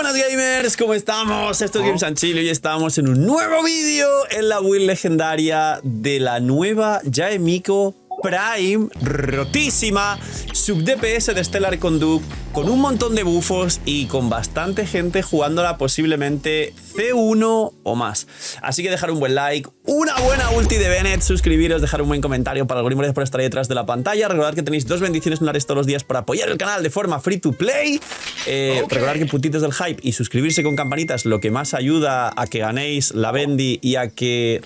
buenas gamers, ¿cómo estamos? Esto es Games and Chill y hoy estamos en un nuevo vídeo en la build legendaria de la nueva Yae Miko Prime, rotísima, sub DPS de Stellar Conduct, con un montón de buffos y con bastante gente jugándola posiblemente C1 o más. Así que dejar un buen like, una buena ulti de Bennett, suscribiros, dejar un buen comentario para el algoritmo, gracias por estar ahí detrás de la pantalla. Recordad que tenéis 2 bendiciones lunares todos los días para apoyar el canal de forma free to play. Recordad que puntitos del hype y suscribirse con campanitas lo que más ayuda a que ganéis la bendi y a que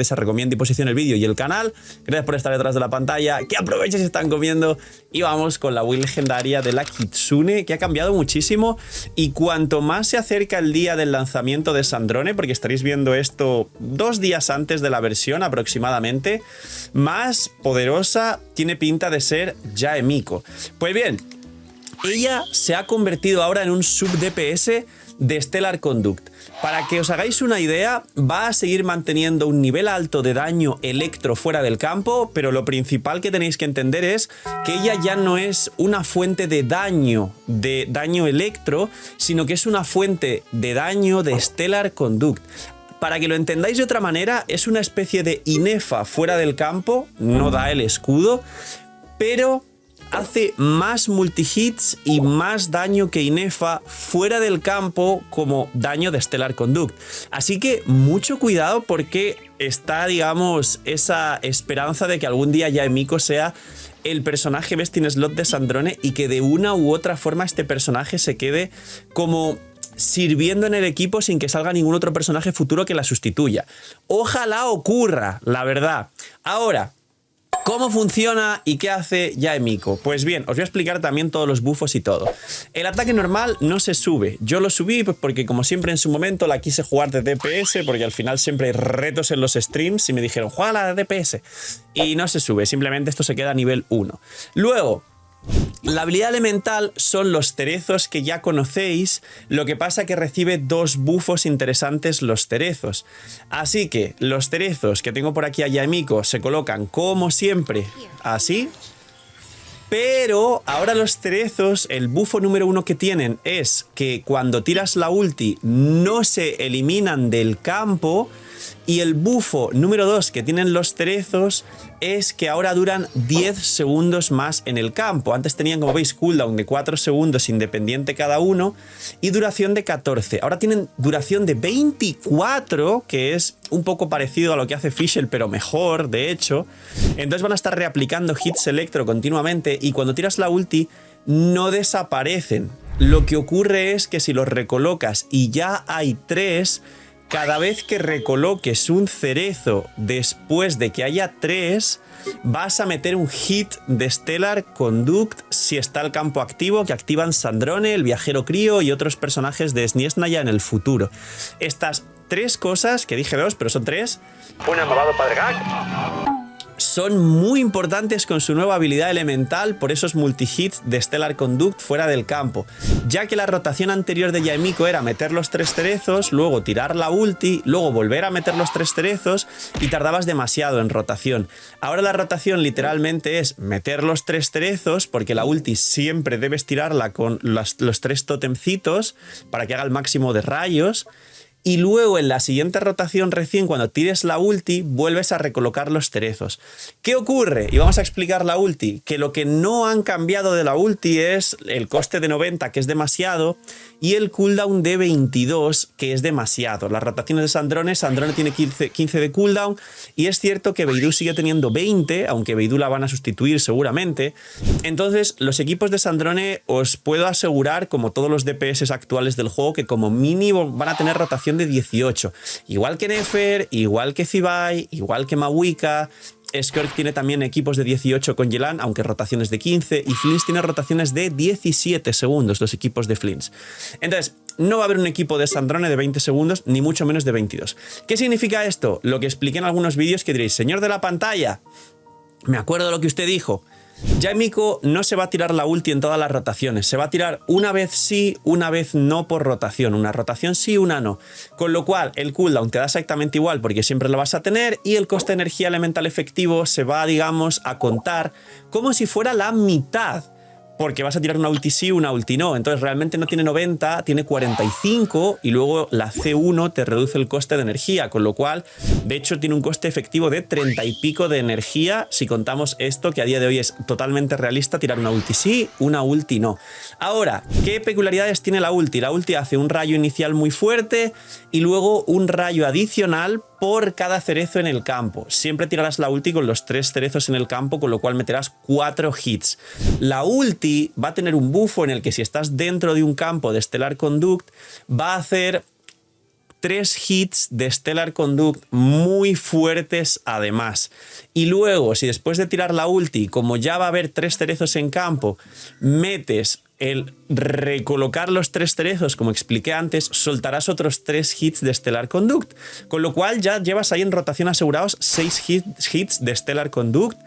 se recomiende y posicione el vídeo y el canal. Gracias por estar detrás de la pantalla, que aprovechen si están comiendo. Y vamos con la build legendaria de la Kitsune, que ha cambiado muchísimo, y cuanto más se acerca el día del lanzamiento de Sandrone, porque estaréis viendo esto 2 días antes de la versión aproximadamente, más poderosa tiene pinta de ser Yae Miko. Pues bien, ella se ha convertido ahora en un sub DPS de Stellar Conduct. Para que os hagáis una idea, va a seguir manteniendo un nivel alto de daño electro fuera del campo, pero lo principal que tenéis que entender es que ella ya no es una fuente de daño electro, sino que es una fuente de daño de Stellar Conduct. Para que lo entendáis de otra manera, es una especie de Inefa fuera del campo, no da el escudo, pero hace más multihits y más daño que Inefa fuera del campo como daño de Stellar Conduct. Así que mucho cuidado, porque está, digamos, esa esperanza de que algún día Yae Miko sea el personaje best in slot de Sandrone y que de una u otra forma este personaje se quede como sirviendo en el equipo sin que salga ningún otro personaje futuro que la sustituya. Ojalá ocurra, la verdad. Ahora, ¿cómo funciona y qué hace Yae Miko? Pues bien, os voy a explicar también todos los buffos y todo. El ataque normal no se sube. Yo lo subí porque, como siempre en su momento, la quise jugar de DPS, porque al final siempre hay retos en los streams y me dijeron, juégala de DPS. Y no se sube, simplemente esto se queda a nivel 1. Luego, la habilidad elemental son los cerezos, que ya conocéis, lo que pasa que recibe 2 buffos interesantes los cerezos. Así que los cerezos que tengo por aquí a Yae Miko se colocan como siempre así, pero ahora los cerezos, el bufo número 1 que tienen es que cuando tiras la ulti no se eliminan del campo. Y el bufo número 2 que tienen los cerezos es que ahora duran 10 segundos más en el campo. Antes tenían, como veis, cooldown de 4 segundos independiente cada uno y duración de 14. Ahora tienen duración de 24, que es un poco parecido a lo que hace Fischl, pero mejor, de hecho. Entonces van a estar reaplicando hits electro continuamente y cuando tiras la ulti no desaparecen. Lo que ocurre es que si los recolocas y ya hay 3... cada vez que recoloques un cerezo después de que haya 3, vas a meter un hit de Stellar Conduct si está el campo activo, que activan Sandrone, el viajero crío y otros personajes de Sniesnaya en el futuro. Estas 3 cosas, que dije 2, pero son 3. Un amabado padre Gag. Son muy importantes con su nueva habilidad elemental por esos multihits de Stellar Conduct fuera del campo, ya que la rotación anterior de Yae Miko era meter los 3 cerezos, luego tirar la ulti, luego volver a meter los 3 cerezos y tardabas demasiado en rotación. Ahora la rotación literalmente es meter los 3 cerezos, porque la ulti siempre debes tirarla con los 3 totemcitos para que haga el máximo de rayos. Y luego en la siguiente rotación, recién cuando tires la ulti, vuelves a recolocar los cerezos. ¿Qué ocurre? Y vamos a explicar la ulti. Que lo que no han cambiado de la ulti es el coste de 90, que es demasiado, y el cooldown de 22, que es demasiado. Las rotaciones de Sandrone tiene 15 de cooldown, y es cierto que Beidou sigue teniendo 20, aunque Beidou la van a sustituir seguramente. Entonces, los equipos de Sandrone os puedo asegurar, como todos los DPS actuales del juego, que como mínimo van a tener rotación de 18. Igual que Nefer, igual que Zibai, igual que Mawika. Skirk tiene también equipos de 18 con Yelan, aunque rotaciones de 15, y Flins tiene rotaciones de 17 segundos, los equipos de Flins. Entonces, no va a haber un equipo de Sandrone de 20 segundos, ni mucho menos de 22. ¿Qué significa esto? Lo que expliqué en algunos vídeos, que diréis, señor de la pantalla, me acuerdo de lo que usted dijo. Yae Miko no se va a tirar la ulti en todas las rotaciones, se va a tirar una vez sí, una vez no por rotación, una rotación sí, una no. Con lo cual el cooldown te da exactamente igual porque siempre lo vas a tener y el coste de energía elemental efectivo se va, digamos, a contar como si fuera la mitad. porque vas a tirar una ulti sí, una ulti no. Entonces realmente no tiene 90, tiene 45 y luego la C1 te reduce el coste de energía, con lo cual, de hecho, tiene un coste efectivo de 30 y pico de energía si contamos esto, que a día de hoy es totalmente realista, tirar una ulti sí, una ulti no. Ahora, ¿qué peculiaridades tiene la ulti? La ulti hace un rayo inicial muy fuerte y luego un rayo adicional por cada cerezo en el campo. Siempre tirarás la ulti con los 3 cerezos en el campo, con lo cual meterás 4 hits. La ulti va a tener un bufo en el que si estás dentro de un campo de Stellar Conduct, va a hacer 3 hits de Stellar Conduct muy fuertes además. Y luego, si después de tirar la ulti, como ya va a haber 3 cerezos en campo, metes el recolocar los 3 cerezos, como expliqué antes, soltarás otros 3 hits de Stellar Conduct. Con lo cual ya llevas ahí en rotación asegurados 6 hits de Stellar Conduct.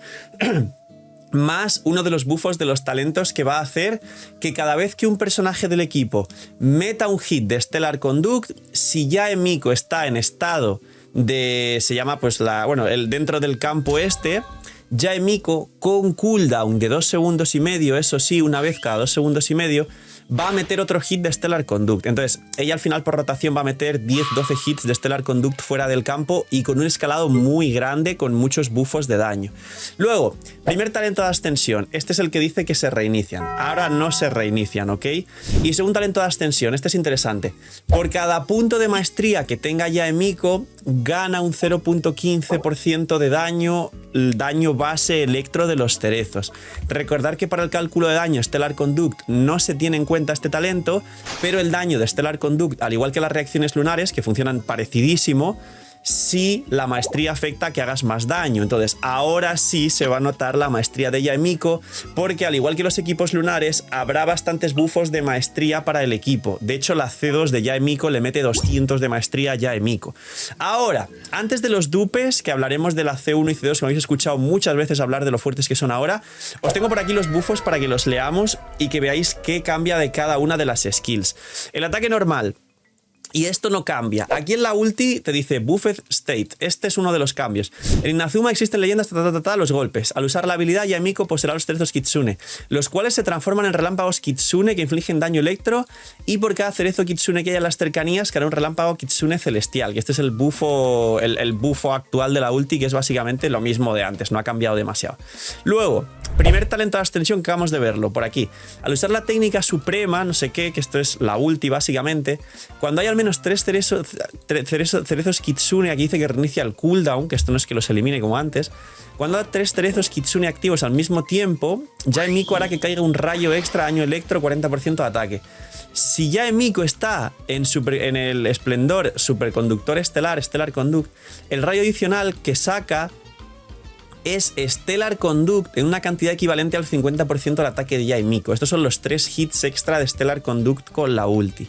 Más uno de los buffos de los talentos que va a hacer que cada vez que un personaje del equipo meta un hit de Stellar Conduct, si Yaemiko está en estado de... se llama pues el dentro del campo este... Yaemiko con cooldown de 2 segundos y medio, eso sí, una vez cada 2 segundos y medio, va a meter otro hit de Stellar Conduct. Entonces, ella al final por rotación va a meter 10-12 hits de Stellar Conduct fuera del campo y con un escalado muy grande, con muchos buffos de daño. Luego, primer talento de ascensión. Este es el que dice que se reinician. Ahora no se reinician, ¿ok? Y segundo talento de ascensión. Este es interesante. Por cada punto de maestría que tenga Yaemiko, gana un 0.15% de daño, el daño base electro de los cerezos. Recordar que para el cálculo de daño Stellar Conduct no se tiene en cuenta este talento, pero el daño de Stellar Conduct, al igual que las reacciones lunares, que funcionan parecidísimo, si la maestría afecta a que hagas más daño. Entonces ahora sí se va a notar la maestría de Yaemiko, porque al igual que los equipos lunares habrá bastantes buffos de maestría para el equipo. De hecho la C2 de Yaemiko le mete 200 de maestría a Yaemiko. Ahora, antes de los dupes, que hablaremos de la C1 y C2, que me habéis escuchado muchas veces hablar de lo fuertes que son ahora, os tengo por aquí los buffos para que los leamos y que veáis qué cambia de cada una de las skills. El ataque normal. Y esto no cambia. Aquí en la ulti te dice Buffed State. Este es uno de los cambios. En Inazuma existen leyendas los golpes. Al usar la habilidad, Yaemiko poseerá los cerezos Kitsune, los cuales se transforman en relámpagos Kitsune que infligen daño electro, y por cada cerezo Kitsune que haya en las cercanías caerá un relámpago Kitsune celestial, que este es el bufo, el bufo actual de la ulti, que es básicamente lo mismo de antes, no ha cambiado demasiado. Luego, primer talento de ascensión que acabamos de verlo por aquí. Al usar la técnica suprema, no sé qué, que esto es la ulti básicamente, cuando hay al menos 3 cerezos Kitsune, aquí dice que reinicia el cooldown, que esto no es que los elimine como antes. Cuando hay 3 cerezos Kitsune activos al mismo tiempo, Yaemiko hará que caiga un rayo extra, daño electro, 40% de ataque. Si Yaemiko está en el esplendor superconductor estelar, Stellar Conduct, el rayo adicional que saca es Stellar Conduct en una cantidad equivalente al 50% del ataque de Yaemiko. Estos son los 3 hits extra de Stellar Conduct con la ulti.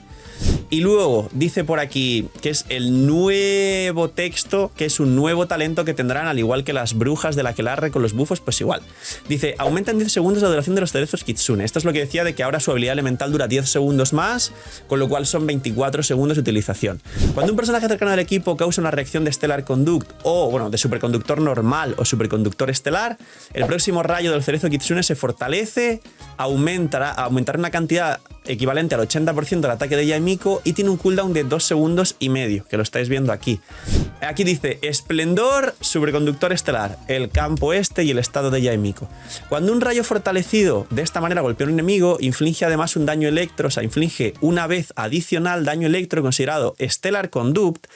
Y luego dice por aquí que es el nuevo texto, que es un nuevo talento que tendrán, al igual que las brujas de la Aquelarre con los bufos, pues igual. Dice, aumenta en 10 segundos la duración de los cerezos Kitsune. Esto es lo que decía de que ahora su habilidad elemental dura 10 segundos más, con lo cual son 24 segundos de utilización. Cuando un personaje cercano del equipo causa una reacción de Stellar Conduct, o bueno, de superconductor normal o superconductor estelar, el próximo rayo del cerezo Kitsune se fortalece, aumentará una cantidad equivalente al 80% del ataque de Yaemiko y tiene un cooldown de 2 segundos y medio, que lo estáis viendo aquí. Aquí dice Esplendor, superconductor estelar, el campo este y el estado de Yaemiko. Cuando un rayo fortalecido de esta manera golpea a un enemigo, inflige además un daño electro, o sea, inflige una vez adicional daño electro considerado Stellar Conduct,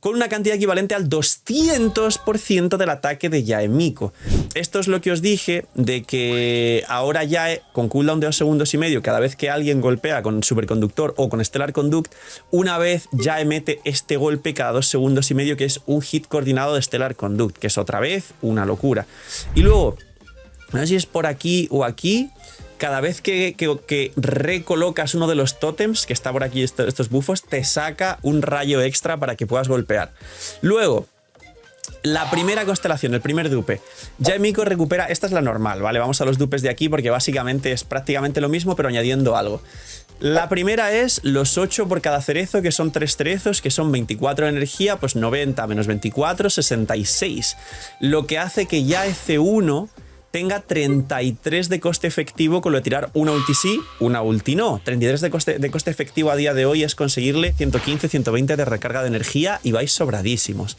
con una cantidad equivalente al 200% del ataque de Yaemiko. Esto es lo que os dije de que ahora ya con cooldown de 2 segundos y medio, cada vez que alguien golpea con superconductor o con Stellar Conduct, una vez ya emite este golpe cada 2 segundos y medio, que es un hit coordinado de Stellar Conduct, que es otra vez una locura. Y luego, no sé si es por aquí o aquí, cada vez que recolocas uno de los tótems, que está por aquí, estos bufos, te saca un rayo extra para que puedas golpear. Luego, la primera constelación, el primer dupe. Yaemiko recupera, esta es la normal, ¿vale? Vamos a los dupes de aquí porque básicamente es prácticamente lo mismo, pero añadiendo algo. La primera es los 8 por cada cerezo, que son 3 cerezos, que son 24 de energía, pues 90 menos 24, 66. Lo que hace que ya C1 tenga 33 de coste efectivo con lo de tirar una ulti sí, una ulti no. 33 de coste efectivo a día de hoy es conseguirle 115, 120 de recarga de energía y vais sobradísimos.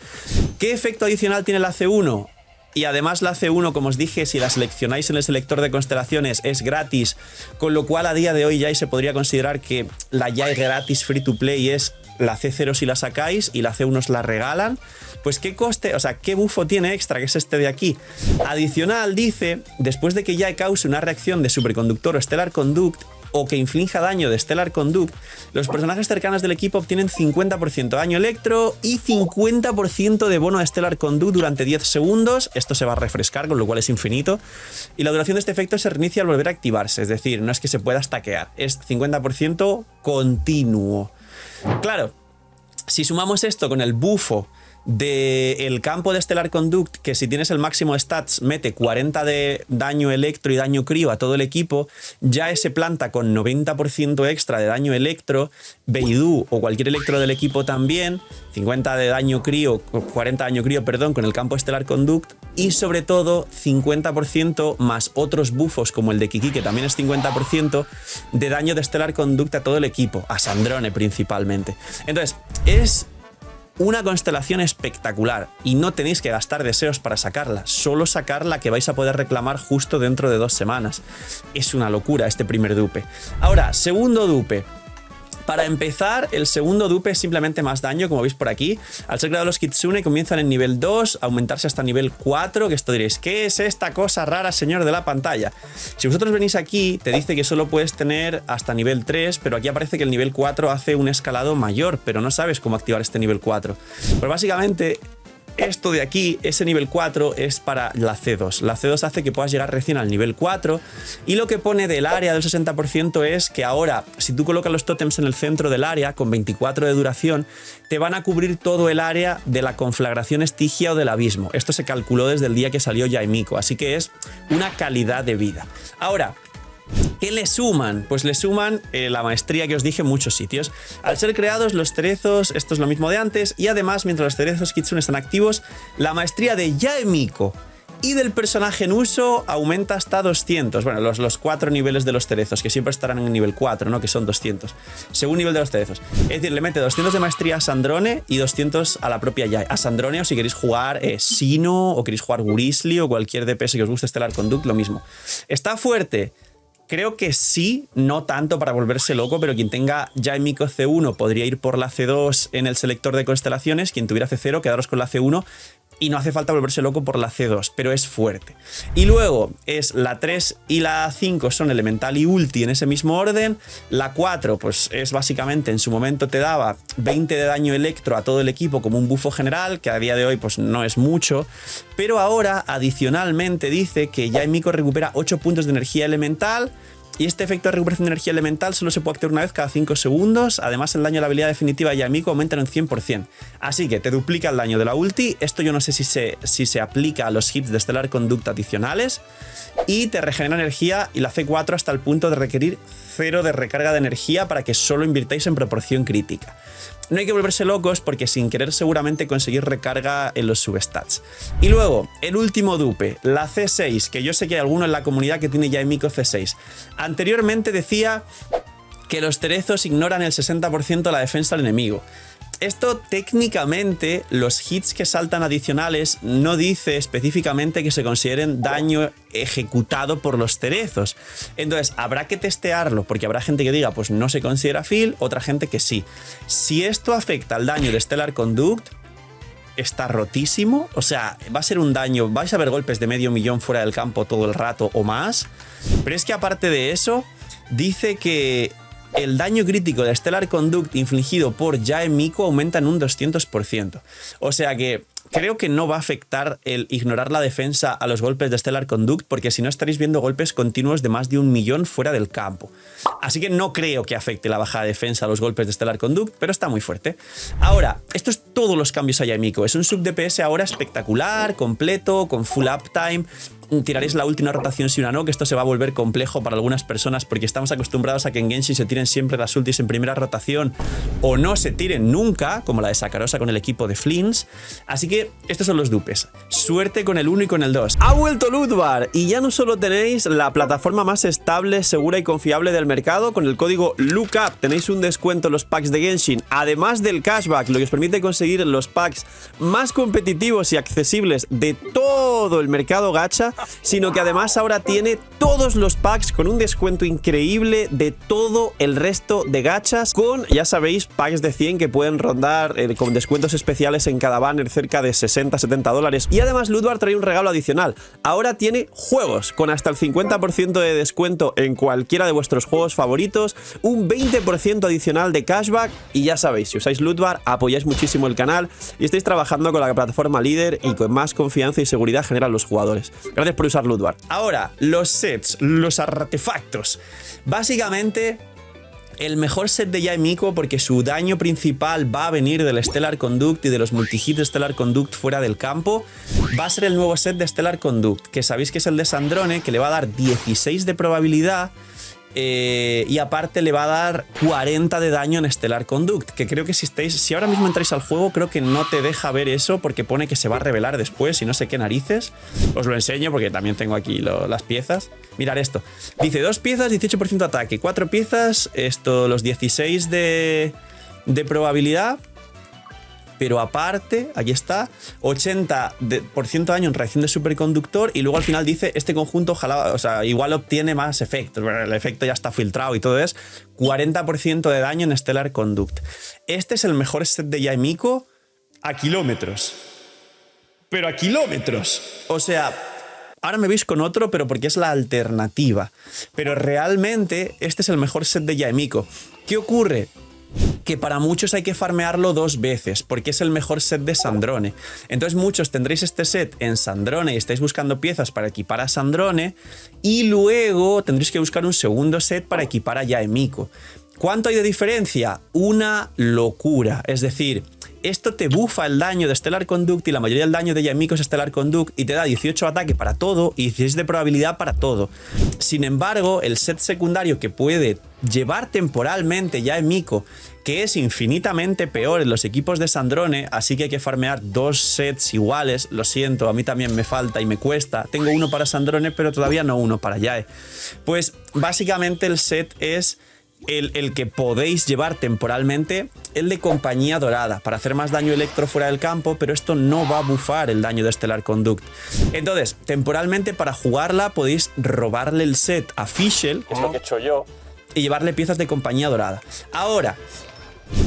¿Qué efecto adicional tiene la C1? Y además la C1, como os dije, si la seleccionáis en el selector de constelaciones es gratis, con lo cual a día de hoy ya se podría considerar que la ya gratis free to play es la C0 si la sacáis y la C1 os la regalan. Pues qué coste, o sea, qué bufo tiene extra, que es este de aquí. Adicional dice, después de que ya cause una reacción de superconductor o stellar conduct, o que inflinja daño de Stellar Conduct, los personajes cercanos del equipo obtienen 50% daño electro y 50% de bono de Stellar Conduct durante 10 segundos. Esto se va a refrescar, con lo cual es infinito. Y la duración de este efecto se reinicia al volver a activarse, es decir, no es que se pueda stackear, es 50% continuo. Claro, si sumamos esto con el bufo del campo de Stellar Conduct, que si tienes el máximo de stats mete 40 de daño electro y daño crío a todo el equipo, ya se planta con 90% extra de daño electro, Beidou o cualquier electro del equipo también, 50 de daño crío, 40 de daño crío, perdón, con el campo Stellar Conduct, y sobre todo 50% más otros bufos como el de Kiki, que también es 50% de daño de Stellar Conduct a todo el equipo, a Sandrone principalmente. Entonces, es una constelación espectacular y no tenéis que gastar deseos para sacarla, solo sacar la que vais a poder reclamar justo dentro de 2 semanas. Es una locura este primer dupe. Ahora, segundo dupe. Para empezar, el segundo dupe es simplemente más daño, como veis por aquí. Al ser creados los Kitsune comienzan en nivel 2, aumentarse hasta nivel 4, que esto diréis, ¿qué es esta cosa rara, señor de la pantalla? Si vosotros venís aquí, te dice que solo puedes tener hasta nivel 3, pero aquí aparece que el nivel 4 hace un escalado mayor, pero no sabes cómo activar este nivel 4. Pues básicamente, esto de aquí, ese nivel 4 es para la C2. La C2 hace que puedas llegar recién al nivel 4 y lo que pone del área del 60% es que ahora, si tú colocas los tótems en el centro del área con 24 de duración, te van a cubrir todo el área de la conflagración estigia o del abismo. Esto se calculó desde el día que salió Yaemiko, así que es una calidad de vida. Ahora, ¿qué le suman? Pues le suman la maestría que os dije en muchos sitios. Al ser creados los cerezos, esto es lo mismo de antes, y además, mientras los cerezos Kitsune están activos, la maestría de Yaemiko y del personaje en uso aumenta hasta 200. Bueno, los 4 niveles de los cerezos, que siempre estarán en el nivel 4, ¿no? Que son 200, según nivel de los cerezos. Es decir, le mete 200 de maestría a Sandrone y 200 a la propia Yae. A Sandrone, o si queréis jugar Sino, o queréis jugar Gurisley, o cualquier DPS que os guste Stellar Conduct, lo mismo. ¿Está fuerte? Creo que sí, no tanto para volverse loco, pero quien tenga Yaemiko C1 podría ir por la C2 en el selector de constelaciones, quien tuviera C0 quedaros con la C1 y no hace falta volverse loco por la C2, pero es fuerte. Y luego es la 3 y la 5 son elemental y ulti en ese mismo orden, la 4 pues es básicamente en su momento te daba 20 de daño electro a todo el equipo como un bufo general, que a día de hoy pues no es mucho, pero ahora adicionalmente dice que Yaemiko recupera 8 puntos de energía elemental. Y este efecto de recuperación de energía elemental solo se puede activar una vez cada 5 segundos. Además, el daño de la habilidad definitiva de Yaemiko aumenta en un 100%. Así que te duplica el daño de la ulti. Esto yo no sé si se aplica a los hits de Stellar Conduct adicionales. Y te regenera energía y la C4 hasta el punto de requerir 0 de recarga de energía para que solo invirtáis en proporción crítica. No hay que volverse locos porque sin querer seguramente conseguir recarga en los substats. Y luego, el último dupe, la C6, que yo sé que hay alguno en la comunidad que tiene Yaemiko C6. Anteriormente decía que los cerezos ignoran el 60% de la defensa del enemigo. Esto técnicamente, los hits que saltan adicionales no dice específicamente que se consideren daño ejecutado por los cerezos. Entonces habrá que testearlo porque habrá gente que diga pues no se considera fill, otra gente que sí. Si esto afecta al daño de Stellar Conduct, está rotísimo, o sea, va a ser un daño, vais a ver golpes de 500.000 fuera del campo todo el rato o más, pero es que aparte de eso, dice que el daño crítico de Stellar Conduct infligido por Yaemiko aumenta en un 200%. O sea que creo que no va a afectar el ignorar la defensa a los golpes de Stellar Conduct, porque si no estaréis viendo golpes continuos de más de 1.000.000 fuera del campo. Así que no creo que afecte la bajada de defensa a los golpes de Stellar Conduct, pero está muy fuerte. Ahora, esto es todos los cambios a Yaemiko. Es un sub DPS ahora espectacular, completo, con full uptime. tiraréis la última rotación si una no, que esto se va a volver complejo para algunas personas porque estamos acostumbrados a que en Genshin se tiren siempre las ultis en primera rotación o no se tiren nunca, como la de Sakarosa con el equipo de Flins. Así que estos son los dupes. Suerte con el 1 y con el 2. Ha vuelto Lootbar y ya no solo tenéis la plataforma más estable, segura y confiable del mercado. Con el código LOOKUP tenéis un descuento en los packs de Genshin, además del cashback, lo que os permite conseguir los packs más competitivos y accesibles de todo el mercado gacha, sino que además ahora tiene todos los packs con un descuento increíble de todo el resto de gachas, con, ya sabéis, packs de 100 que pueden rondar con descuentos especiales en cada banner cerca de 60-70 dólares. Y además Lootbar trae un regalo adicional. Ahora tiene juegos con hasta el 50% de descuento en cualquiera de vuestros juegos favoritos, un 20% adicional de cashback y ya sabéis, si usáis Lootbar apoyáis muchísimo el canal y estáis trabajando con la plataforma líder y con más confianza y seguridad generan los jugadores. Gracias por usar Lootbar. Ahora, los sets, los artefactos. Básicamente, el mejor set de Yae Miko, porque su daño principal va a venir del Stellar Conduct y de los multihits de Stellar Conduct fuera del campo, va a ser el nuevo set de Stellar Conduct, que sabéis que es el de Sandrone, que le va a dar 16 de probabilidad. Y aparte le va a dar 40 de daño en Stellar Conduct, que creo que si ahora mismo entráis al juego, creo que no te deja ver eso porque pone que se va a revelar después y no sé qué narices. Os lo enseño porque también tengo aquí las piezas. Mirad esto. Dice 2 piezas, 18% de ataque, 4 piezas, los 16 de probabilidad. Pero aparte, aquí está, 80% de daño en reacción de superconductor y luego al final dice, este conjunto ojalá, o sea, igual obtiene más efectos, el efecto ya está filtrado y todo es 40% de daño en Stellar Conduct. Este es el mejor set de Yae Miko a kilómetros. Pero a kilómetros. O sea, ahora me veis con otro, pero porque es la alternativa. Pero realmente este es el mejor set de Yae Miko. ¿Qué ocurre? Que para muchos hay que farmearlo 2 veces, porque es el mejor set de Sandrone. Entonces muchos tendréis este set en Sandrone y estáis buscando piezas para equipar a Sandrone, y luego tendréis que buscar un segundo set para equipar a Yae Miko. ¿Cuánto hay de diferencia? Una locura. Es decir, esto te bufa el daño de Stellar Conduct y la mayoría del daño de Yae Miko es Stellar Conduct y te da 18 de ataque para todo y 16 de probabilidad para todo. Sin embargo, el set secundario que puede llevar temporalmente Yae Miko, que es infinitamente peor en los equipos de Sandrone, así que hay que farmear 2 sets iguales. Lo siento, a mí también me falta y me cuesta. Tengo uno para Sandrone, pero todavía no uno para Yae. Pues básicamente el set es el que podéis llevar temporalmente, el de Compañía Dorada, para hacer más daño electro fuera del campo, pero esto no va a bufar el daño de Stellar Conduct. Entonces, temporalmente para jugarla podéis robarle el set a Fischl, que es lo que he hecho yo, y llevarle piezas de Compañía Dorada. Ahora,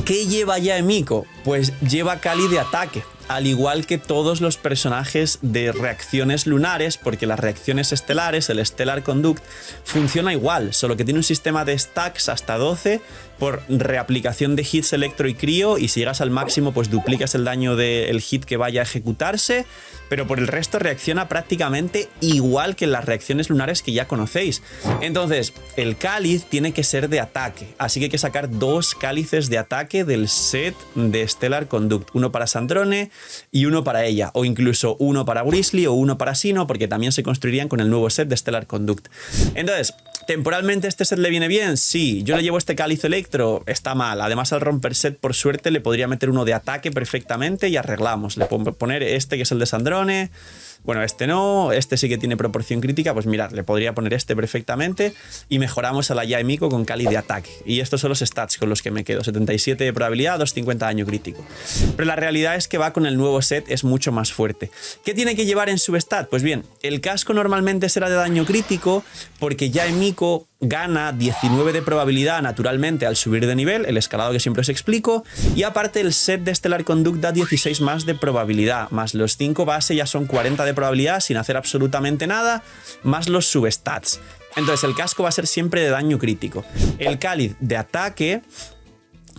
¿qué lleva Yae Miko? Pues lleva Kali de ataque, al igual que todos los personajes de reacciones lunares, porque las reacciones estelares, el Stellar Conduct, funciona igual, solo que tiene un sistema de stacks hasta 12 por reaplicación de hits electro y crío, y si llegas al máximo pues duplicas el daño del hit que vaya a ejecutarse, pero por el resto reacciona prácticamente igual que las reacciones lunares que ya conocéis. Entonces, el cáliz tiene que ser de ataque, así que hay que sacar 2 cálices de ataque del set de Stellar Conduct, uno para Sandrone y uno para ella, o incluso uno para Grizzly o uno para Sino, porque también se construirían con el nuevo set de Stellar Conduct. Entonces, ¿temporalmente este set le viene bien? Sí. ¿Yo le llevo este cáliz electro? Está mal. Además, al romper set, por suerte, le podría meter uno de ataque perfectamente y arreglamos. Le puedo poner este, que es el de Sandrone. Bueno, este no, este sí que tiene proporción crítica, pues mirad, le podría poner este perfectamente y mejoramos a la Yae Miko con Kali de ataque. Y estos son los stats con los que me quedo, 77 de probabilidad, 250 daño crítico. Pero la realidad es que va con el nuevo set, es mucho más fuerte. ¿Qué tiene que llevar en su stat? Pues bien, el casco normalmente será de daño crítico porque Yae Miko gana 19 de probabilidad naturalmente al subir de nivel, el escalado que siempre os explico, y aparte el set de Stellar Conduct da 16 más de probabilidad, más los 5 base ya son 40 de probabilidad sin hacer absolutamente nada, más los substats. Entonces el casco va a ser siempre de daño crítico. El cáliz de ataque,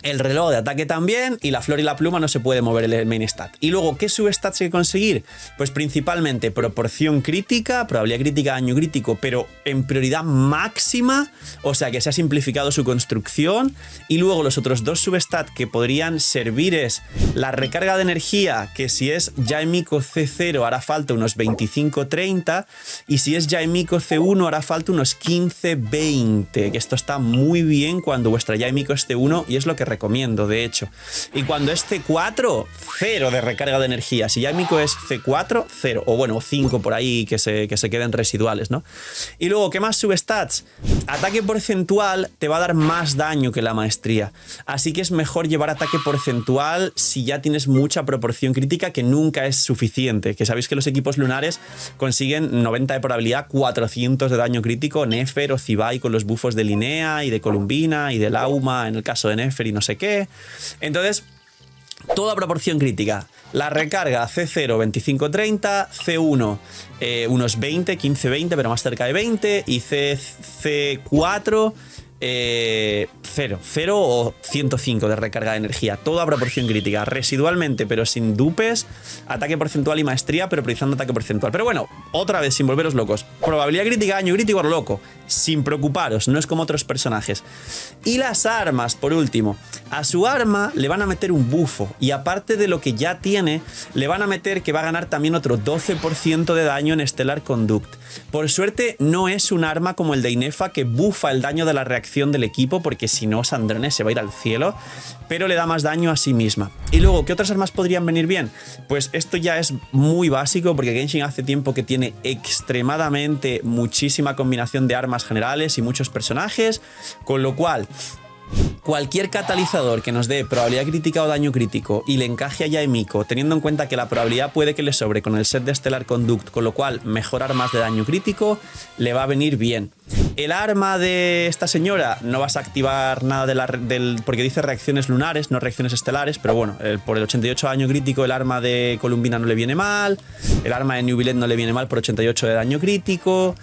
el reloj de ataque también, y la flor y la pluma no se puede mover el main stat. Y luego, ¿qué substats hay que conseguir? Pues principalmente proporción crítica, probabilidad crítica, daño crítico, pero en prioridad máxima, o sea que se ha simplificado su construcción. Y luego los otros 2 substats que podrían servir es La recarga de energía, que si es Yaemiko C0 hará falta unos 25-30 y si es Yaemiko C1 hará falta unos 15-20, que esto está muy bien cuando vuestra Yaemiko es C1 y es lo que recomiendo, de hecho. Y cuando es C4, 0 de recarga de energía. Si Yaemiko es C4, 0. O bueno, 5 por ahí que se queden residuales, ¿no? Y luego, ¿qué más substats? Ataque porcentual te va a dar más daño que la maestría. Así que es mejor llevar ataque porcentual si ya tienes mucha proporción crítica, que nunca es suficiente. Que sabéis que los equipos lunares consiguen 90 de probabilidad, 400 de daño crítico, Nefer o Zibai con los buffos de Linnea y de Columbina y de Lauma en el caso de Nefer y no sé qué. Entonces, toda proporción crítica. La recarga C0 25-30, C1 unos 20, 15-20, pero más cerca de 20, y C4 0 o 105 de recarga de energía, toda proporción crítica, residualmente pero sin dupes, ataque porcentual y maestría, pero priorizando ataque porcentual. Pero bueno, otra vez sin volveros locos, probabilidad crítica, daño crítico a lo loco, sin preocuparos, no es como otros personajes. Y las armas, por último, a su arma le van a meter un bufo y aparte de lo que ya tiene, le van a meter que va a ganar también otro 12% de daño en Stellar Conduct. Por suerte no es un arma como el de Inefa que bufa el daño de la reacción del equipo, porque si no Sandrone se va a ir al cielo, pero le da más daño a sí misma. Y luego, ¿qué otras armas podrían venir bien? Pues esto ya es muy básico, porque Genshin hace tiempo que tiene extremadamente muchísima combinación de armas generales y muchos personajes, con lo cual cualquier catalizador que nos dé probabilidad crítica o daño crítico y le encaje a Yaemiko, teniendo en cuenta que la probabilidad puede que le sobre con el set de Stellar Conduct, con lo cual mejorar más de daño crítico, le va a venir bien. El arma de esta señora no vas a activar nada porque dice reacciones lunares, no reacciones estelares, pero bueno, por el 88 de daño crítico el arma de Columbina no le viene mal, el arma de New Billet no le viene mal por 88 de daño crítico,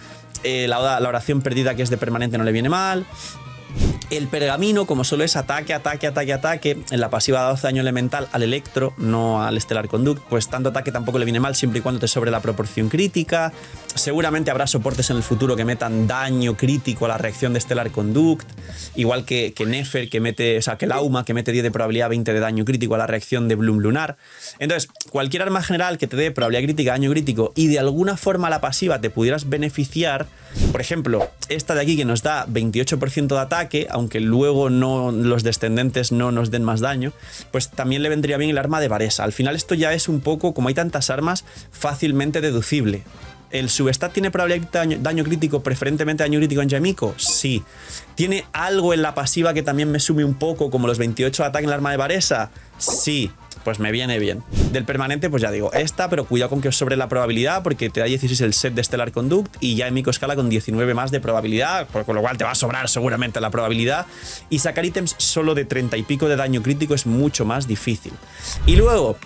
la oración perdida que es de permanente no le viene mal. El pergamino, como solo es ataque, en la pasiva da 12 daño elemental al electro, no al Stellar Conduct, pues tanto ataque tampoco le viene mal siempre y cuando te sobre la proporción crítica. Seguramente habrá soportes en el futuro que metan daño crítico a la reacción de Stellar Conduct, igual que Nefer, que Lauma, que mete 10 de probabilidad, 20 de daño crítico a la reacción de Bloom Lunar. Entonces, cualquier arma general que te dé probabilidad crítica, daño crítico y de alguna forma la pasiva te pudieras beneficiar, por ejemplo, esta de aquí que nos da 28% de ataque, aunque luego los descendentes no nos den más daño, pues también le vendría bien el arma de Varesa. Al final esto ya es un poco, como hay tantas armas, fácilmente deducible. ¿El substat tiene probabilidad de daño crítico, preferentemente daño crítico en Yaemiko? Sí. ¿Tiene algo en la pasiva que también me sume un poco, como los 28 de ataque en el arma de Varesa? Sí. Pues me viene bien. Del permanente, pues ya digo, esta, pero cuidado con que os sobre la probabilidad, porque te da 16 el set de Stellar Conduct y Yaemiko escala con 19 más de probabilidad, con lo cual te va a sobrar seguramente la probabilidad. Y sacar ítems solo de 30 y pico de daño crítico es mucho más difícil. Y luego,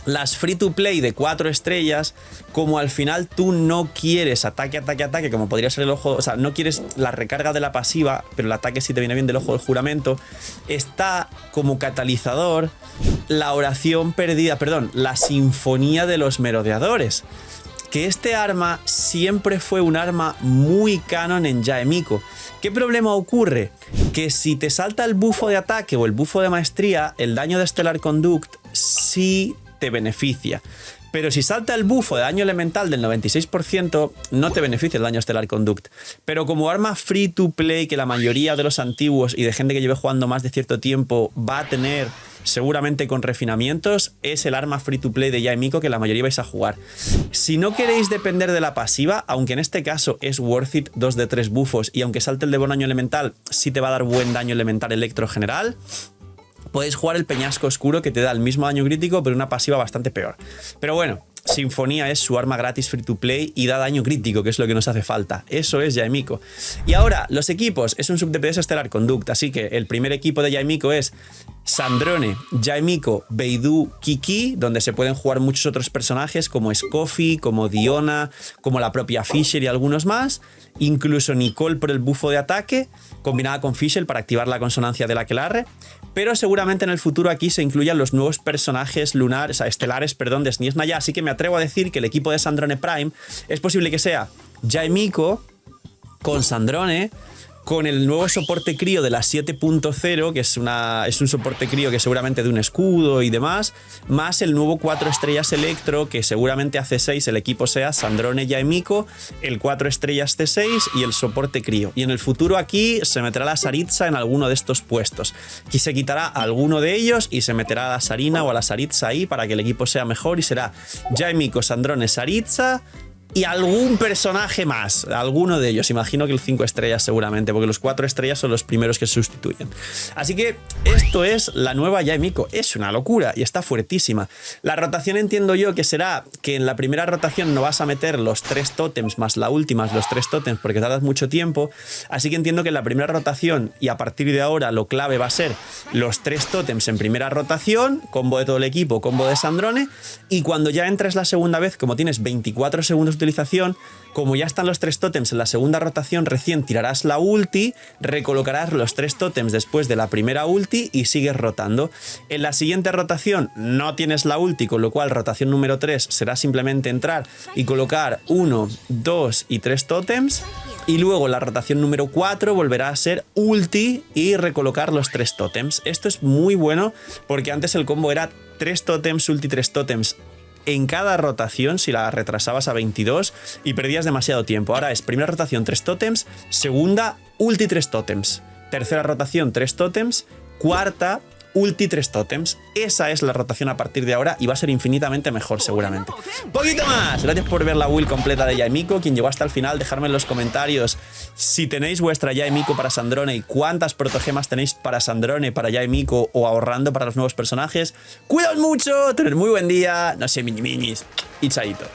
las free to play de 4 estrellas, como al final tú no quieres ataque, como podría ser el ojo, o sea, no quieres la recarga de la pasiva, pero el ataque sí te viene bien del ojo del juramento, está como catalizador la oración perdida, perdón, la sinfonía de los merodeadores. Que este arma siempre fue un arma muy canon en Yaemiko. ¿Qué problema ocurre? Que si te salta el bufo de ataque o el bufo de maestría, el daño de Stellar Conduct sí te beneficia. Pero si salta el bufo de daño elemental del 96%, no te beneficia el daño Stellar Conduct. Pero como arma free to play, que la mayoría de los antiguos y de gente que lleve jugando más de cierto tiempo va a tener, seguramente con refinamientos, es el arma free to play de Yaemiko que la mayoría vais a jugar. Si no queréis depender de la pasiva, aunque en este caso es worth it 2 de 3 bufos, y aunque salte el de buen daño elemental, sí te va a dar buen daño elemental electro general, podéis jugar el Peñasco Oscuro, que te da el mismo daño crítico, pero una pasiva bastante peor. Pero bueno, Sinfonía es su arma gratis free to play y da daño crítico, que es lo que nos hace falta. Eso es Yaemiko. Y ahora, los equipos. Es un sub DPS Stellar Conduct, así que el primer equipo de Yaemiko es Sandrone, Yaemiko, Beidou, Kiki, donde se pueden jugar muchos otros personajes como Scoffy, como Diona, como la propia Fisher y algunos más. Incluso Nicole por el bufo de ataque, combinada con Fisher para activar la consonancia de la Aquelarre. Pero seguramente en el futuro aquí se incluyan los nuevos personajes lunares, o sea, estelares, perdón, de Sniesna ya. Así que me atrevo a decir que el equipo de Sandrone Prime es posible que sea Yaemiko con Sandrone, con el nuevo soporte crío de la 7.0, que es un soporte crío que seguramente de un escudo y demás, más el nuevo 4 estrellas Electro, que seguramente hace 6 el equipo sea Sandrone Yaemiko, el 4 estrellas C6 y el soporte crío. Y en el futuro aquí se meterá la Saritza en alguno de estos puestos. Aquí se quitará alguno de ellos y se meterá a la Sarina o a la Saritza ahí para que el equipo sea mejor y será Yaemiko, Sandrone, Saritza y algún personaje más, alguno de ellos. Imagino que el 5 estrellas seguramente, porque los 4 estrellas son los primeros que se sustituyen. Así que esto es la nueva Yaemiko. Es una locura y está fuertísima. La rotación entiendo yo que será que en la primera rotación no vas a meter los 3 tótems más la última, los 3 tótems, porque tardas mucho tiempo. Así que entiendo que en la primera rotación y a partir de ahora lo clave va a ser los 3 tótems en primera rotación, combo de todo el equipo, combo de Sandrone, y cuando ya entres la segunda vez, como tienes 24 segundos de utilización, como ya están los 3 tótems en la segunda rotación, recién tirarás la ulti, recolocarás los 3 tótems después de la primera ulti y sigues rotando. En la siguiente rotación no tienes la ulti, con lo cual rotación número 3 será simplemente entrar y colocar 1, 2 y 3 tótems. Y luego la rotación número 4 volverá a ser ulti y recolocar los 3 tótems. Esto es muy bueno porque antes el combo era 3 tótems, ulti, 3 tótems en cada rotación si la retrasabas a 22 y perdías demasiado tiempo. Ahora es primera rotación 3 tótems, segunda ulti 3 tótems, tercera rotación 3 tótems, cuarta ulti 3 tótems. Esa es la rotación a partir de ahora y va a ser infinitamente mejor seguramente. ¡Poquito más! Gracias por ver la build completa de Yaemiko. Quien llegó hasta el final, dejadme en los comentarios si tenéis vuestra Yaemiko para Sandrone y cuántas protogemas tenéis para Sandrone, para Yaemiko o ahorrando para los nuevos personajes. Cuidaos mucho, tened muy buen día, no sé, mini minis y chaito.